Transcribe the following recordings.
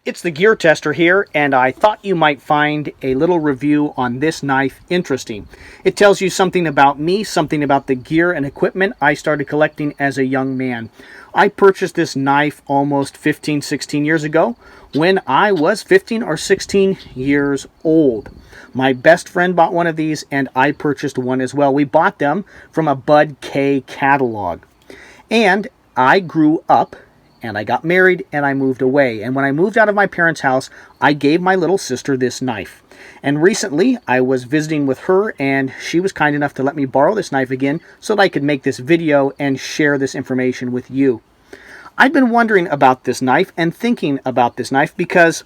It's the Gear Tester here, and I thought you might find a little review on this knife interesting. It tells you something about me, something about the gear and equipment I started collecting as a young man. I purchased this knife almost 15, 16 years ago when I was 15 or 16 years old. My best friend bought one of these, and I purchased one as well. We bought them from a Bud K catalog. And I grew up, and I got married, and I moved away. And when I moved out of my parents' house, I gave my little sister this knife. And recently, I was visiting with her, and she was kind enough to let me borrow this knife again so that I could make this video and share this information with you. I've been wondering about this knife and thinking about this knife because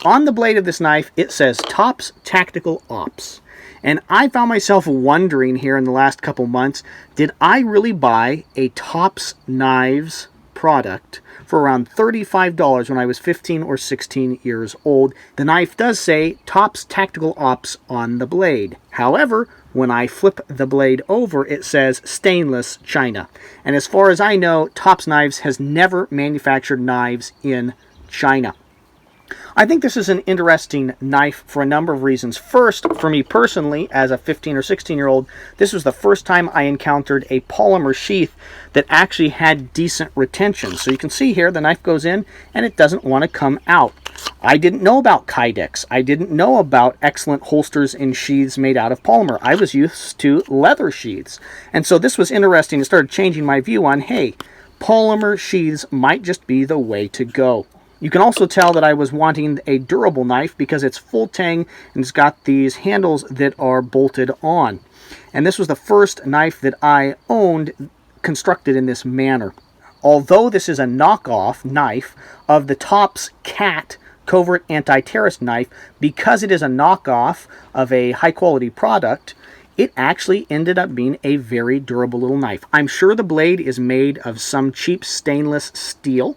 on the blade of this knife, it says Tops Tactical Ops. And I found myself wondering here in the last couple months, did I really buy a Tops Knives product for around $35 when I was 15 or 16 years old? The knife does say Tops Tactical Ops on the blade. However, when I flip the blade over, it says stainless China. And as far as I know, Tops Knives has never manufactured knives in China. I think this is an interesting knife for a number of reasons. First, for me personally, as a 15 or 16-year-old, this was the first time I encountered a polymer sheath that actually had decent retention. So you can see here, the knife goes in and it doesn't want to come out. I didn't know about Kydex. I didn't know about excellent holsters and sheaths made out of polymer. I was used to leather sheaths. And so this was interesting. It started changing my view on, hey, polymer sheaths might just be the way to go. You can also tell that I was wanting a durable knife because it's full tang and it's got these handles that are bolted on. And this was the first knife that I owned constructed in this manner. Although this is a knockoff knife of the Tops Cat Covert Anti-Terrorist knife, because it is a knockoff of a high-quality product, it actually ended up being a very durable little knife. I'm sure the blade is made of some cheap stainless steel,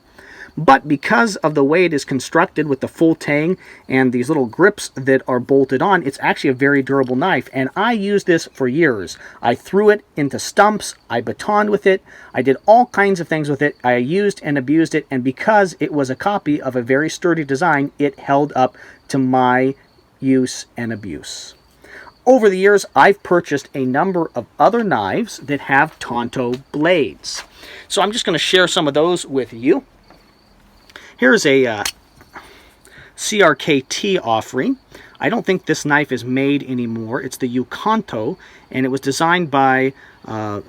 but because of the way it is constructed with the full tang and these little grips that are bolted on, it's actually a very durable knife. And I used this for years. I threw it into stumps, I batoned with it, I did all kinds of things with it. I used and abused it, and because it was a copy of a very sturdy design, it held up to my use and abuse. Over the years, I've purchased a number of other knives that have Tonto blades. So I'm just going to share some of those with you. Here's a CRKT offering. I don't think this knife is made anymore. It's the Tonto, and it was designed by a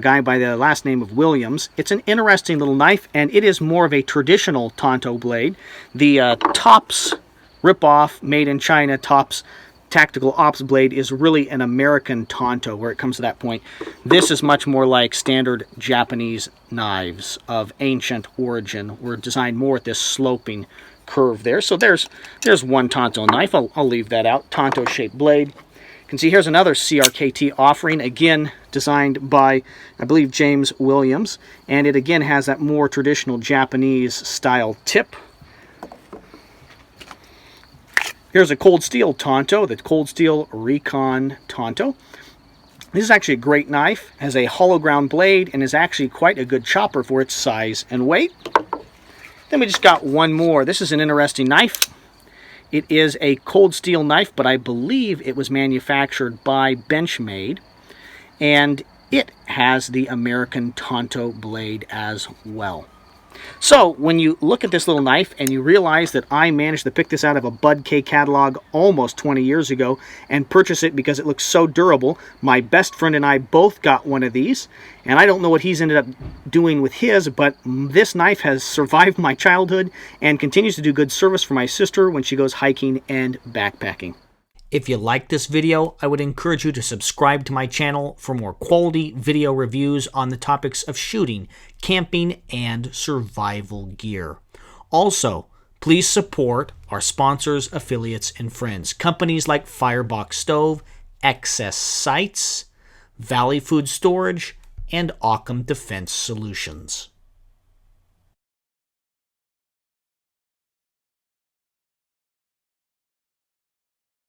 guy by the last name of Williams. It's an interesting little knife, and it is more of a traditional Tonto blade. The Tops ripoff, made in China, Tops Tactical Ops blade is really an American Tonto where it comes to that point. This is much more like standard Japanese knives of ancient origin. Were designed more at this sloping curve there. So there's one Tonto knife. I'll leave that out. Tonto shaped blade. You can see here's another CRKT offering, again designed by, I believe, James Williams. And it again has that more traditional Japanese style tip. Here's a cold steel Tonto, the Cold Steel Recon Tonto. This is actually a great knife, has a hollow ground blade, and is actually quite a good chopper for its size and weight. Then we just got one more. This is an interesting knife. It is a cold steel knife, but I believe it was manufactured by Benchmade, and it has the American Tonto blade as well. So, when you look at this little knife and you realize that I managed to pick this out of a Bud K catalog almost 20 years ago and purchase it because it looks so durable, my best friend and I both got one of these. And I don't know what he's ended up doing with his, but this knife has survived my childhood and continues to do good service for my sister when she goes hiking and backpacking. If you like this video, I would encourage you to subscribe to my channel for more quality video reviews on the topics of shooting, camping, and survival gear. Also, please support our sponsors, affiliates, and friends. Companies like Firebox Stove, Excess Sights, Valley Food Storage, and Occam Defense Solutions.